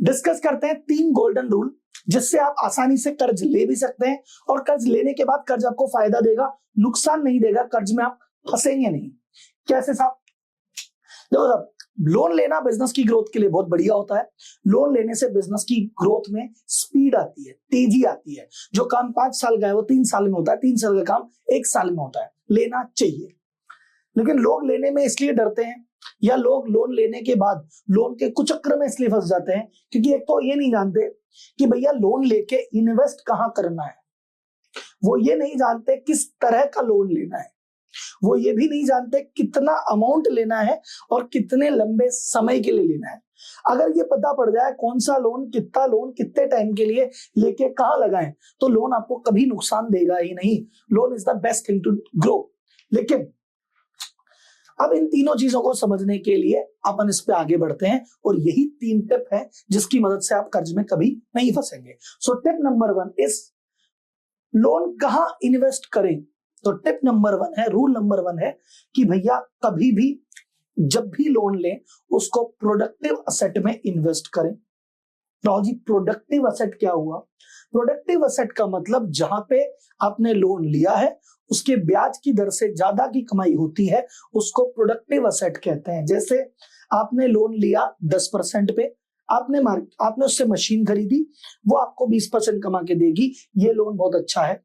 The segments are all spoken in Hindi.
डिस्कस करते हैं 3 गोल्डन रूल जिससे आप आसानी से कर्ज ले भी सकते हैं और कर्ज लेने के बाद कर्ज आपको फायदा देगा, नुकसान नहीं देगा, कर्ज में आप फंसेंगे नहीं। कैसे साहब? देखो साहब, लोन लेना बिजनेस की ग्रोथ के लिए बहुत बढ़िया होता है। लोन लेने से बिजनेस की ग्रोथ में स्पीड आती है, तेजी आती है। जो काम 5 साल का है वो 3 साल में होता है, 3 साल का काम 1 साल में होता है। लेना चाहिए, लेकिन लोग लेने में इसलिए डरते हैं या लोग लोन लेने के बाद लोन के कुचक्र में इसलिए फंस जाते हैं क्योंकि एक तो ये नहीं जानते कि भैया लोन लेके इन्वेस्ट कहां करना है, वो ये नहीं जानते किस तरह का लोन लेना है, वो ये भी नहीं जानते कितना अमाउंट लेना है और कितने लंबे समय के लिए लेना है। अगर ये पता पड़ जाए कौन सा लोन, कितना लोन, कितने टाइम के लिए लेके कहां लगाएं, तो लोन आपको कभी नुकसान देगा ही नहीं। Loan is the best thing to grow. लेकिन अब इन तीनों चीजों को समझने के लिए अपन इस पे आगे बढ़ते हैं और यही 3 टिप है जिसकी मदद से आप कर्ज में कभी नहीं फंसेंगे। So tip number 1 is loan कहां इन्वेस्ट करें। तो टिप नंबर 1 है, रूल नंबर 1 है कि भैया कभी भी जब भी लोन लें उसको प्रोडक्टिव असेट में इन्वेस्ट करें। तो जी प्रोडक्टिव असेट क्या हुआ? प्रोडक्टिव असेट का मतलब जहां पे आपने लोन लिया है उसके ब्याज की दर से ज्यादा की कमाई होती है उसको प्रोडक्टिव असेट कहते हैं। जैसे आपने लोन लिया 10% पे, आपने उससे मशीन खरीदी, वो आपको 20% कमा के देगी, ये लोन बहुत अच्छा है।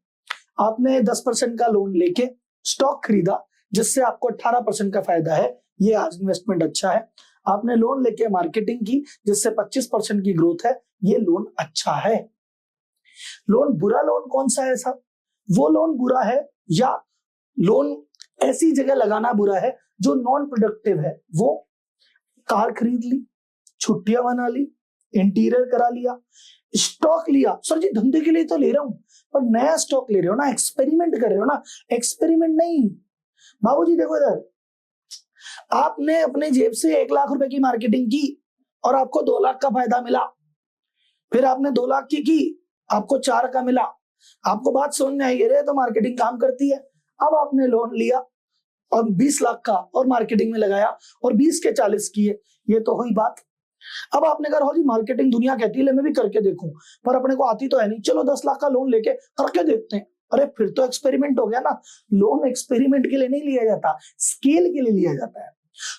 आपने 10% का लोन लेके स्टॉक खरीदा जिससे आपको 18% का फायदा है, ये आज इन्वेस्टमेंट अच्छा है। आपने लोन लेके मार्केटिंग की जिससे 25% की ग्रोथ है, ये लोन अच्छा है। लोन बुरा लोन कौन सा है साहब? वो लोन बुरा है या लोन ऐसी जगह लगाना बुरा है जो नॉन प्रोडक्टिव है। वो कार खरीद ली, छुट्टियां बना ली, इंटीरियर करा लिया, स्टॉक लिया। सर जी धंधे के लिए तो ले रहा हूं, पर नया स्टॉक ले रहे हो ना, एक्सपेरिमेंट कर रहे हो ना। एक्सपेरिमेंट नहीं बाबूजी, देखो इधर, आपने अपने जेब से 1 लाख रुपए की मार्केटिंग की और आपको 2 लाख का फायदा मिला। फिर आपने 2 लाख की आपको 4 का मिला। आपको बात समझ में आई है? तो मार्केटिंग काम करती है। अब आपने लोन लिया और 20 लाख का और मार्केटिंग में लगाया और 20 के 40 किए, ये तो हुई बात। अब आपने कहा हो जी मार्केटिंग दुनिया कहती है ले मैं भी करके देखूं, पर अपने को आती तो है नहीं, चलो 10 लाख का लोन लेके करके देखते हैं। अरे फिर तो एक्सपेरिमेंट हो गया ना। लोन एक्सपेरिमेंट के लिए नहीं लिया जाता, स्केल के लिए लिया जाता है।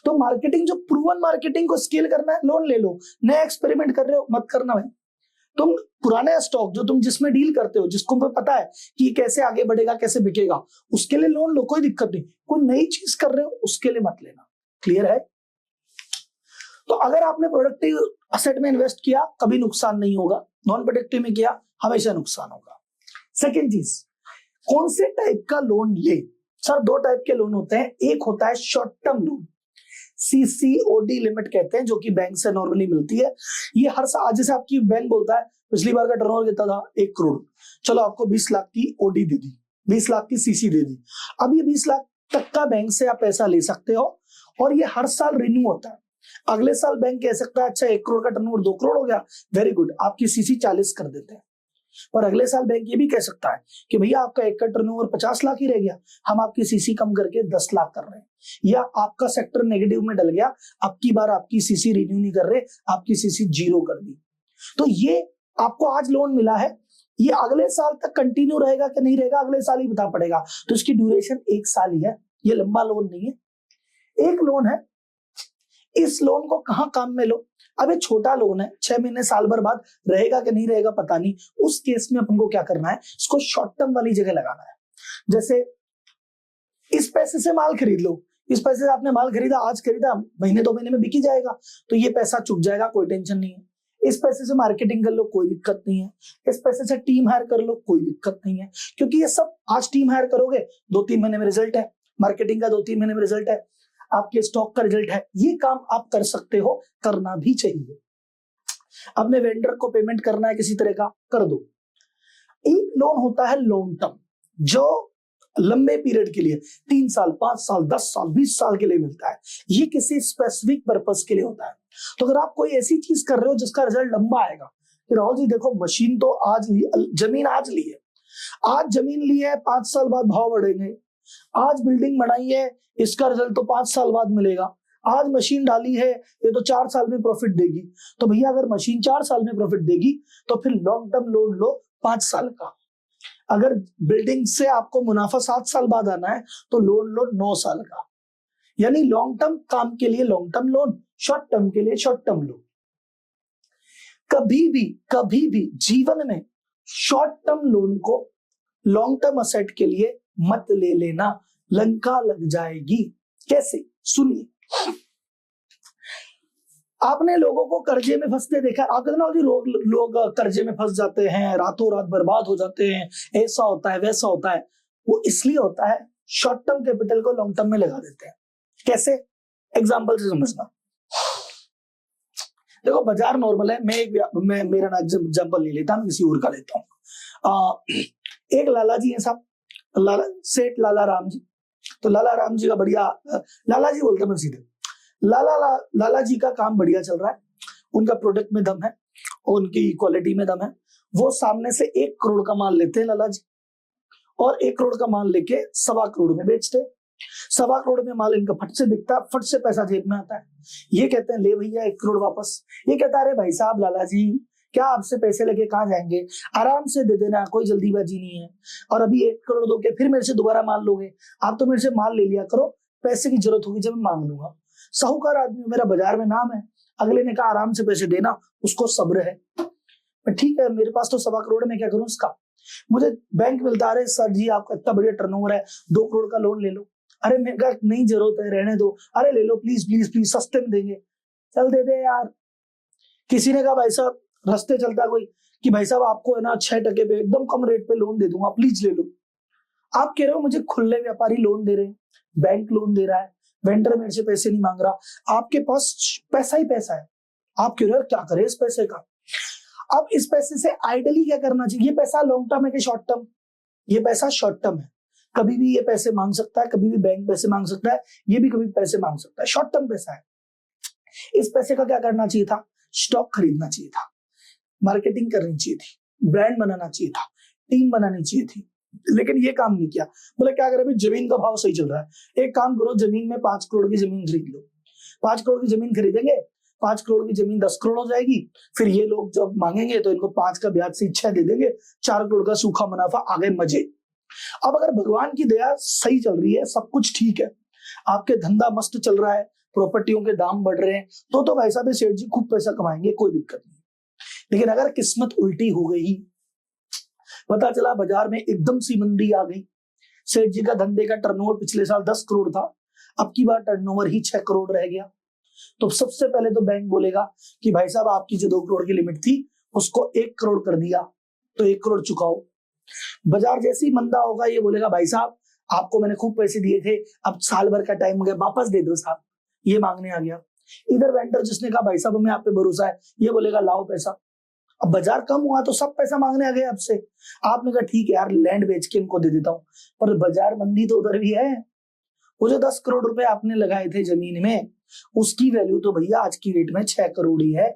तो मार्केटिंग, जो प्रूवन मार्केटिंग को स्केल करना है, लोन ले लो। नया एक्सपेरिमेंट कर रहे हो, मत करना भाई। तुम पुराना स्टॉक जो तुम जिसमें डील करते हो, जिसको पता है कि कैसे आगे बढ़ेगा, कैसे बिकेगा, उसके लिए लोन लो, कोई दिक्कत नहीं। कोई नई चीज कर रहे हो उसके लिए मत लेना। क्लियर है? तो अगर आपने प्रोडक्टिव असेट में इन्वेस्ट किया कभी नुकसान नहीं होगा, नॉन प्रोडक्टिव में किया हमेशा नुकसान होगा। सेकेंड चीज, कौन से टाइप का लोन ले? सर 2 टाइप के लोन होते हैं। एक होता है short term loan, CCOD limit कहते हैं, जो कि बैंक से नॉर्मली मिलती है। ये हर साल, जैसे आपकी बैंक बोलता है पिछली बार का टर्नओवर कितना था, 1 करोड़, चलो आपको 20 लाख की OD दे दी, 20 लाख की CC दे दी। अब ये 20 लाख तक का बैंक से आप पैसा ले सकते हो और ये हर साल रिन्यू होता है। अगले साल बैंक कह सकता है अच्छा 1 करोड़ का टर्नओवर 2 करोड़ हो गया, वेरी गुड, आपकी CC 40 कर देते हैं। पर अगले साल बैंक ये भी कह सकता है कि भैया आपका 1 का टर्नओवर 50 लाख ही रह गया, हम आपकी CC कम करके 10 लाख कर रहे हैं। या आपका सेक्टर नेगेटिव में डल गया, अब की बार आपकी CC रिन्यू नहीं कर रहे, आपकी CC 0 कर दी। तो ये आपको आज लोन मिला है, ये अगले साल तक कंटिन्यू रहेगा कि नहीं रहेगा अगले साल ही बता पड़ेगा। तो इसकी ड्यूरेशन 1 साल ही है, ये लंबा लोन नहीं है। एक लोन है, इस लोन को कहां काम में लो? अब ये छोटा लोन है, 6 महीने साल भर बाद रहेगा कि नहीं रहेगा पता नहीं। उस केस में अपन को क्या करना है, इसको शॉर्ट टर्म वाली जगह लगाना है। जैसे इस पैसे से माल खरीद लो, इस पैसे से आपने माल खरीदा, आज खरीदा, महीने 2 महीने में बिक ही जाएगा, तो ये पैसा चुक जाएगा, कोई टेंशन नहीं है। इस पैसे से मार्केटिंग कर लो, कोई दिक्कत नहीं है। इस पैसे से टीम हायर कर लो, कोई दिक्कत नहीं है, क्योंकि ये सब आज टीम हायर करोगे 2-3 महीने में रिजल्ट है, मार्केटिंग का 2-3 महीने में रिजल्ट है, आपके स्टॉक का रिजल्ट है। ये काम आप कर सकते हो, करना भी चाहिए। अपने वेंडर को पेमेंट करना है किसी तरह का, कर दो। एक लोन होता है लॉन्ग टर्म, जो लंबे पीरियड के लिए 3 साल, 5 साल, 10 साल, 20 साल के लिए मिलता है। ये किसी स्पेसिफिक पर्पस के लिए होता है। तो अगर आप कोई ऐसी चीज कर रहे हो जिसका रिजल्ट लंबा आएगा, कि राहुल जी देखो मशीन तो आज ली, जमीन आज ली है, आज जमीन ली है, 5 साल बाद भाव बढ़ेंगे, आज बिल्डिंग बनाई है, इसका रिजल्ट तो 5 साल बाद मिलेगा। आज मशीन डाली है, ये तो 4 साल में प्रॉफिट देगी। तो भैया अगर मशीन 4 साल में प्रॉफिट देगी तो फिर लॉन्ग टर्म लोन लो 5 साल का। अगर बिल्डिंग से आपको मुनाफा 7 साल बाद आना है तो लोन लो 9 साल का। यानी लॉन्ग टर्म काम के लिए long term loan, short term के लिए शॉर्ट टर्म लोन। कभी भी जीवन में शॉर्ट टर्म लोन को लॉन्ग टर्म असेट के लिए मत ले लेना, लंका लग जाएगी। कैसे? सुनिए। आपने लोगों को कर्जे में फंसते देखा। आप कहते ना जी लोग कर्जे में फंस जाते हैं, रातों रात बर्बाद हो जाते हैं, ऐसा होता है वैसा होता है। वो इसलिए होता है शॉर्ट टर्म कैपिटल को लॉन्ग टर्म में लगा देते हैं। कैसे? एग्जांपल से समझना। देखो बाजार नॉर्मल है, मैं मेरा एग्जांपल नहीं लेता, मैं किसी और का लेता हूँ। एक लाला जी है साहब, सेठ लाला राम जी। तो लाला राम जी का बढ़िया, लाला जी बोलते हैं सीधे, लाला जी का काम बढ़िया चल रहा है, उनका प्रोडक्ट में दम है, उनकी क्वालिटी में दम है। वो सामने से 1 करोड़ का माल लेते हैं लाला जी, और 1 करोड़ का माल लेके 1.25 करोड़ में बेचते हैं। 1.25 करोड़ में माल इनका फट से बिकता है, फट से पैसा जेब में आता है। ये कहते हैं ले भैया 1 करोड़ वापस। ये कहता है अरे भाई साहब लाला जी, क्या आपसे पैसे लेके कहाँ जाएंगे, आराम से दे देना, कोई जल्दीबाजी नहीं है। और अभी 1 करोड़ दोगे फिर मेरे से दोबारा माल लोगे, आप तो मेरे से माल ले लिया करो, पैसे की जरूरत होगी जब मैं मांग लूंगा। साहूकार आदमी, मेरा बाजार में नाम है। अगले ने कहा आराम से पैसे देना, उसको सब्र है। ठीक है, मेरे पास तो 1.25 करोड़ में क्या करूं इसका। मुझे बैंक मिलता है, अरे सर जी आपका इतना बढ़िया टर्नओवर है, 2 करोड़ का लोन ले लो। अरे मैं कहा नहीं जरूरत है, रहने दो। अरे ले लो प्लीज प्लीज प्लीज, सस्ते में देंगे। चल दे दे यार। किसी ने कहा भाई साहब, रास्ते चलता कोई कि भाई साहब आपको है ना 6% पे एकदम कम रेट पे लोन दे दूंगा, प्लीज ले लो। आप कह रहे हो मुझे खुले व्यापारी लोन दे रहे हैं, बैंक लोन दे रहा है, वेंडर मेरे से पैसे नहीं मांग रहा, आपके पास पैसा ही पैसा है। आप कह रहे हो क्या करे इस पैसे का। अब इस पैसे से आइडली क्या करना चाहिए। ये पैसा लॉन्ग टर्म है कि शॉर्ट टर्म? ये पैसा शॉर्ट टर्म है। कभी भी ये पैसे मांग सकता है, कभी भी बैंक पैसे मांग सकता है, ये भी कभी पैसे मांग सकता है, शॉर्ट टर्म पैसा है। इस पैसे का क्या करना चाहिए था? स्टॉक खरीदना चाहिए था, मार्केटिंग करनी चाहिए थी, ब्रांड बनाना चाहिए था, टीम बनानी चाहिए थी। लेकिन ये काम नहीं किया। बोले क्या करें भाई, जमीन का भाव सही चल रहा है, एक काम करो जमीन में 5 करोड़ की जमीन खरीद लो। 5 करोड़ की जमीन खरीदेंगे, 5 करोड़ की जमीन 10 करोड़ हो जाएगी। फिर ये लोग जब मांगेंगे तो इनको 5 का ब्याज से 6 दे देंगे, 4 करोड़ का सूखा मुनाफा, आगे मजे। अब अगर भगवान की दया सही चल रही है, सब कुछ ठीक है, आपके धंधा मस्त चल रहा है, प्रॉपर्टियों के दाम बढ़ रहे हैं, तो भाई साहब सेठ जी खूब पैसा कमाएंगे, कोई दिक्कत नहीं। लेकिन अगर किस्मत उल्टी हो गई, पता चला बाजार में एकदम सी मंदी आ गई, सेठ जी का धंधे का टर्नओवर पिछले साल 10 करोड़ था, अब की बार टर्नओवर ही 6 करोड़ रह गया, तो सबसे पहले तो बैंक बोलेगा कि भाई साहब आपकी जो 2 करोड़ की लिमिट थी उसको 1 करोड़ कर दिया, तो 1 करोड़ चुकाओ। बाजार जैसे ही मंदा होगा ये बोलेगा भाई साहब आपको मैंने खूब पैसे दिए थे, अब साल भर का टाइम हो गया, वापस दे दो साहब, ये मांगने आ गया। इधर वेंडर जिसने कहा भाई साहब हमें आप पे भरोसा है, ये बोलेगा लाओ पैसा। अब बाजार कम हुआ तो सब पैसा मांगने आ गए आपसे। आपने कहा ठीक है यार लैंड बेच के इनको दे देता हूं, पर बाजार मंदी तो उधर भी है। वो जो 10 करोड़ रुपए आपने लगाए थे जमीन में, उसकी वैल्यू तो भैया आज की डेट में 6 करोड़ ही है।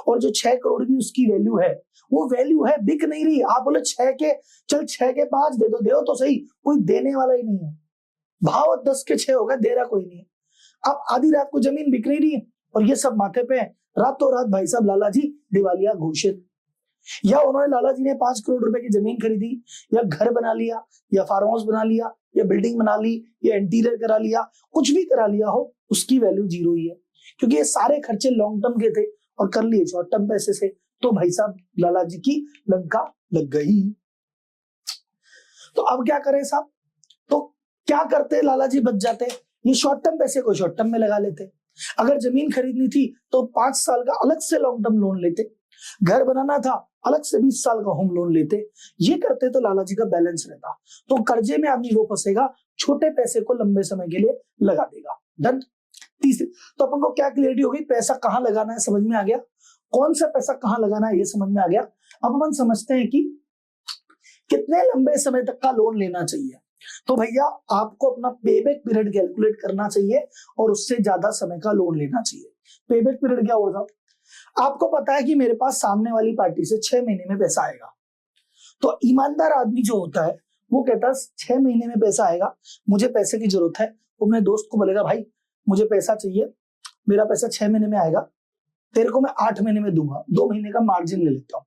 और जो 6 करोड़ की उसकी वैल्यू है, वो वैल्यू है, बिक नहीं रही। आप बोले 6 के, चल 6 के 5 दे दो तो सही, कोई देने वाला ही नहीं है। भाव 10 के 6 होगा, दे रहा कोई नहीं। अब आधी रात को जमीन बिक नहीं रही है और ये सब माथे पे रातों रात भाई साहब लाला जी दिवालिया घोषित। या उन्होंने लाला जी ने 5 करोड़ रुपए की जमीन खरीदी, या घर बना लिया, या फार्म हाउस बना लिया, या बिल्डिंग बना ली, या इंटीरियर करा लिया, कुछ भी करा लिया हो, उसकी वैल्यू 0 ही है, क्योंकि ये सारे खर्चे लॉन्ग टर्म के थे और कर लिए शॉर्ट टर्म पैसे से। तो भाई साहब लाला जी की लंका लग गई। तो अब क्या करें साहब, तो क्या करते, लाला जी बच जाते, ये शॉर्ट टर्म पैसे को शॉर्ट टर्म में लगा लेते। अगर जमीन खरीदनी थी तो 5 साल का अलग से लॉन्ग टर्म लोन लेते, घर बनाना था अलग से 20 साल का होम लोन लेते। ये करते तो लाला जी का बैलेंस रहता। तो कर्जे में आदमी वो फंसेगा, छोटे पैसे को लंबे समय के लिए लगा देगा। डन। तीसरे, तो अपन को क्या क्लियरिटी होगी, पैसा कहाँ लगाना है समझ में आ गया, कौन सा पैसा कहाँ लगाना है ये समझ में आ गया। अब अपन समझते हैं कि कितने लंबे समय तक का लोन लेना चाहिए। तो भैया आपको अपना पेबैक पीरियड कैलकुलेट करना चाहिए और उससे ज्यादा समय का लोन लेना चाहिए। पेबैक पीरियड क्या होगा, आपको पता है कि मेरे पास सामने वाली पार्टी से 6 महीने में पैसा आएगा, तो ईमानदार आदमी जो होता है वो कहता है 6 महीने में पैसा आएगा, मुझे पैसे की जरूरत है। वो अपने दोस्त को बोलेगा भाई मुझे पैसा चाहिए, मेरा पैसा 6 महीने में आएगा, तेरे को मैं 8 महीने में दूंगा, 2 महीने का मार्जिन ले लेता हूँ।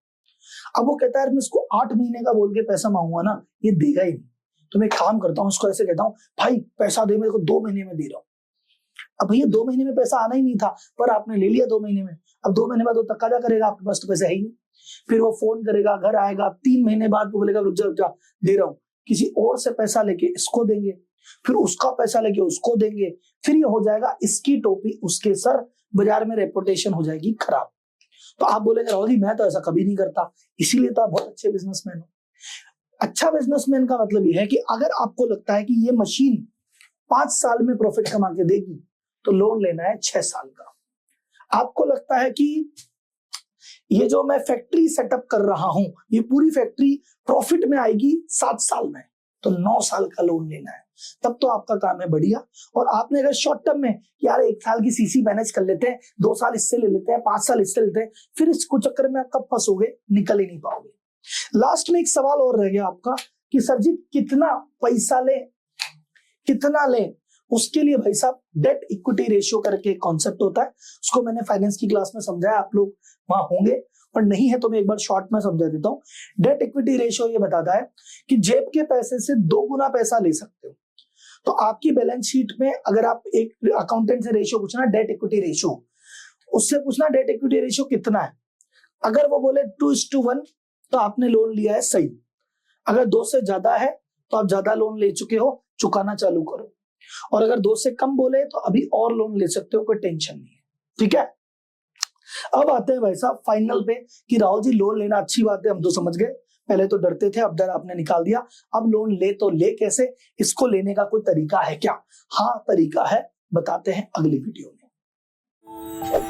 अब वो कहता है मैं इसको 8 महीने का बोल के पैसा मांगूंगा ना, ये देगा ही नहीं। तो मैं काम करता हूँ, उसको ऐसे कहता हूँ भाई पैसा दे, मेरे को 2 महीने में दे रहा हूँ। अब भैया 2 महीने में पैसा आना ही नहीं था, पर आपने ले लिया 2 महीने में। अब 2 महीने बाद वो तकाजा करेगा, आपके पास तो पैसा है ही नहीं। फिर वो फोन करेगा, घर आएगा, 3 महीने बाद वो बोलेगा रुक जा दे रहा हूँ, किसी और से पैसा लेके इसको देंगे, फिर उसका पैसा लेके उसको देंगे, फिर ये हो जाएगा इसकी टोपी उसके सर, बाजार में रेपुटेशन हो जाएगी खराब। तो आप बोलेंगे राहुल जी मैं तो ऐसा कभी नहीं करता, इसीलिए तो आप बहुत अच्छे बिजनेसमैन हो। अच्छा बिजनेसमैन का मतलब ये है कि अगर आपको लगता है कि ये मशीन 5 साल में प्रॉफिट कमा के देगी, तो लोन लेना है 6 साल का। आपको लगता है कि ये जो मैं फैक्ट्री सेटअप कर रहा हूं, ये पूरी फैक्ट्री प्रॉफिट में आएगी 7 साल में, तो 9 साल का लोन लेना है, तब तो आपका काम है बढ़िया। और आपने अगर शॉर्ट टर्म में यार 1 साल की सीसी मैनेज कर लेते हैं, 2 साल इससे ले लेते हैं, 5 साल इससे लेते हैं, फिर इसको चक्कर में आप कब फंसोगे, निकल ही नहीं पाओगे। लास्ट में एक सवाल और रह गया आपका कि सर जी कितना पैसा ले, कितना ले, उसके लिए भाई साहब डेट इक्विटी रेशियो करके कॉन्सेप्ट होता है, उसको मैंने फाइनेंस की क्लास में समझाया, आप लोग वहां होंगे, और नहीं है तो मैं एक बार शॉर्ट में समझा देता हूँ। डेट इक्विटी रेशियो ये बताता है कि जेब के पैसे से 2 गुना पैसा ले सकते हो। तो आपकी बैलेंस शीट में अगर आप एक अकाउंटेंट से रेशियो पूछना डेट इक्विटी रेशियो, उससे पूछना डेट इक्विटी रेशियो कितना है। अगर वो बोले 2:1 तो आपने लोन लिया है सही, अगर 2 से ज्यादा है तो आप ज्यादा लोन ले चुके हो, चुकाना चालू करो, और अगर 2 से कम बोले तो अभी और लोन ले सकते हो, कोई टेंशन नहीं है। ठीक है, अब आते हैं भाई साहब फाइनल पे कि राहुल जी लोन लेना अच्छी बात है, हम तो समझ गए, पहले तो डरते थे, अब डर आपने निकाल दिया। अब लोन ले तो ले कैसे, इसको लेने का कोई तरीका है क्या? हाँ तरीका है, बताते हैं अगली वीडियो में।